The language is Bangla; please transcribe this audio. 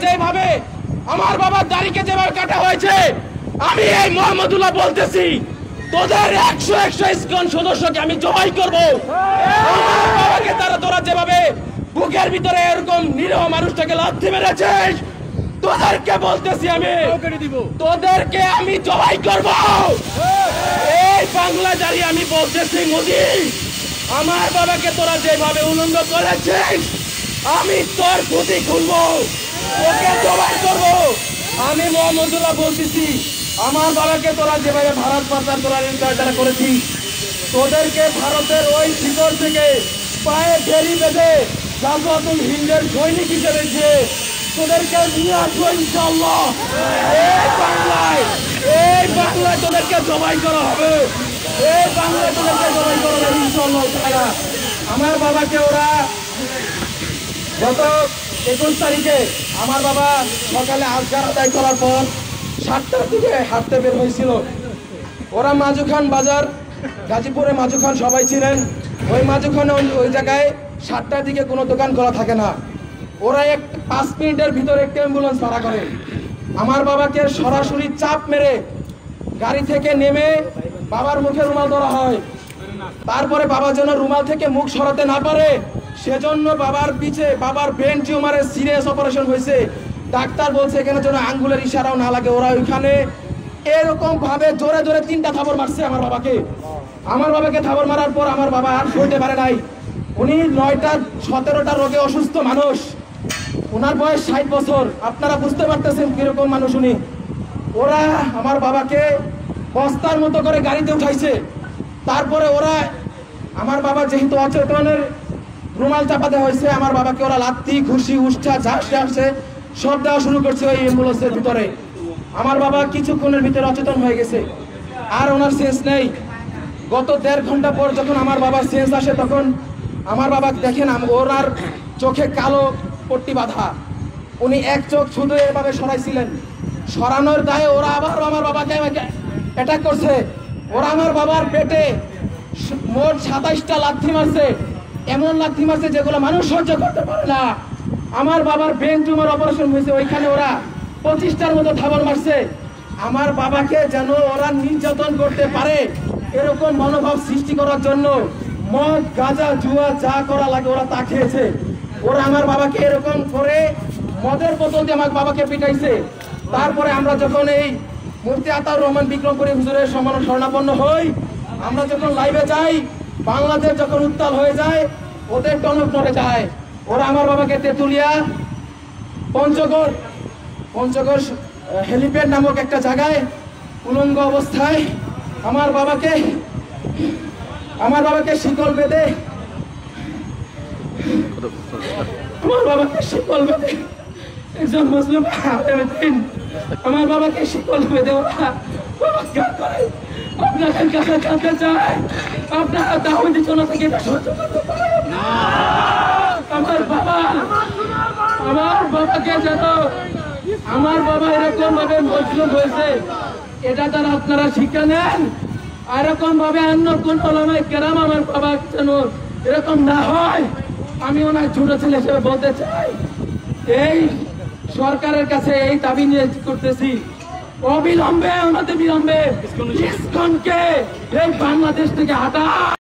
যেভাবে আমার বাবার দাড়িকে যেভাবে কাটা হয়েছে, আমি এই মোহাম্মদুল্লাহ বলতেছি, তোদের 100 ইসকন সদস্যকে আমি জবাই করব। আমার বাবাকে তোরা যেভাবে বুকের ভিতরে এরকম নিরীহ মানুষটাকে লাথি মেরেছিস, তোদেরকে বলতেছি তোদেরকে আমি জবাই করব। এই বাংলা দাঁড়িয়ে আমি বলতেছি, মোদি, আমার বাবাকে তোরা যেভাবে উলঙ্গ করেছিস, আমি তোর পুঁতি খুলবো, ওকে জবাই করবো। আমি মোহাম্মদুল্লাহ বলতেছি, আমার বাবাকে তোরা যেভাবে ভারত পাচার দ্বারা করেছিস, তোদেরকে ভারতের ওই শিকড় থেকে পায়ে ফেরি বেঁধে গাজওয়াতুল হিন্দের সৈনিক হিসেবে যে তোদেরকে নিয়ে আসবো ইনশাআল্লাহ। এই বাংলায় তোদেরকে জবাই করা হবে, এই বাংলায় তোদেরকে জবাই করা হবে ইনশাআল্লাহ। আমার বাবাকে ওরা গত 21 তারিখে আমার বাবা সকালে আজকার আদায় করার পর 7টার দিকে হাঁটতে বের হয়েছিল। ওরা মাজুখান বাজার, গাজীপুরে মাজুখান সবাই ছিলেন, ওই মাজুখানে ওই জায়গায় 7টার দিকে কোনো দোকান খোলা থাকে না। ওরা 5 মিনিটের ভিতরে একটা অ্যাম্বুলেন্স ভাড়া করে আমার বাবাকে সরাসরি চাপ মেরে গাড়ি থেকে নেমে বাবার মুখে রুমাল ধরা হয়। তারপরে বাবা যেন রুমাল থেকে মুখ সরাতে না পারে, সেজন্য বাবার পিছে বাবার ব্রেন টিউমারের সিরিয়াস অপারেশন হয়েছে। ডাক্তার বলছে এখানে যেন আঙ্গুলের ইশারাও না লাগে। ওরা ওইখানে এরকম ভাবে জোরে জোরে 3টা থাবর মারছে আমার বাবাকে। আমার বাবাকে থাবর মারার পর আমার বাবা আর সইতে পারে নাই। উনি 9টা 17টা রোগে অসুস্থ মানুষ, ওনার বয়স 60 বছর। আপনারা বুঝতে পারতেছেন কিরকম মানুষ উনি। ওরা আমার বাবাকে বস্তার মতো করে গাড়িতে উঠাইছে। তারপরে ওরা আমার বাবা যেহেতু অচেতনের রুমাল চাপাতে হয়েছে, আমার বাবাকে ওরা লাত্তি ঘুষি উষ্ঠা ঝাঁসে আসছে সব দেওয়া শুরু করছে ওই অ্যাম্বুলেন্সের ভিতরে। আমার বাবা কিছুক্ষণের ভিতরে অচেতন হয়ে গেছে, আর ওনার সেন্স নেই। গত 1.5 ঘন্টা পর যখন আমার বাবার সেন্স আসে, তখন আমার বাবা দেখেন ওনার চোখে কালো পট্টি বাঁধা, উনি এক চোখ শুধু এভাবে সরাইছিলেন। সরানোর দায়ে ওরা আবার আমার বাবাকে অ্যাটাক করছে। ওরা আমার বাবার পেটে মোট 27টা লাথি মারছে, এমন লাথি মারছে যেগুলো মানুষ সহ্য করতে পারে না। আমার বাবার ব্রেন টিউমার অপারেশন হয়েছে, ওইখানে ওরা 25টার মতো থাবর মারছে। আমার বাবাকে যেন ওরা নির্যাতন করতে পারে এরকম মনোভাব সৃষ্টি করার জন্য মদ গাঁজা জুয়া যা করা লাগে ওরা তা খেয়েছে। ওরা আমার বাবাকে এরকম করে মদের বোতল দিয়ে আমার বাবাকে পিটাইছে। তারপরে আমরা যখন এই মুফতি আতাউর রহমান বিক্রমপুরী হুজুরের সম্মান শরণাপন্ন হই, আমরা যখন লাইভে যাই, বাংলাদেশ যখন উত্তাল হয়ে যায়, ওদের টনক নড়ে যায়। ওরা আমার বাবাকে তেতুলিয়া পঞ্চগড় হেলিপ্যাড নামক একটা জায়গায় উলঙ্গ অবস্থায় আমার বাবাকে শিকল বেঁধে একজন মুসলিম আমার বাবাকে শিকল বেঁধে ওরা বলাৎকার করে। আপনাদের কাছে জানতে চাই, আপনারা দাওয়াতি জনতা থেকে এটা সহ্য করতে পারেন না? আমার বাবাকে যেন আমার বাবা এরকম ভাবে মজলুম হয়েছে, এটা তারা আপনারা শিক্ষা নেন। এরকম ভাবে অন্য কোন ওলামায়ে কেরাম আমার বাবা যেন এরকম না হয়, আমি ওনার ছোট ছেলে হিসেবে বলতে চাই। এই সরকারের কাছে এই দাবি নিয়ে করতেছি, অবিলম্বে ইসকনকে এই বাংলাদেশ থেকে হটা।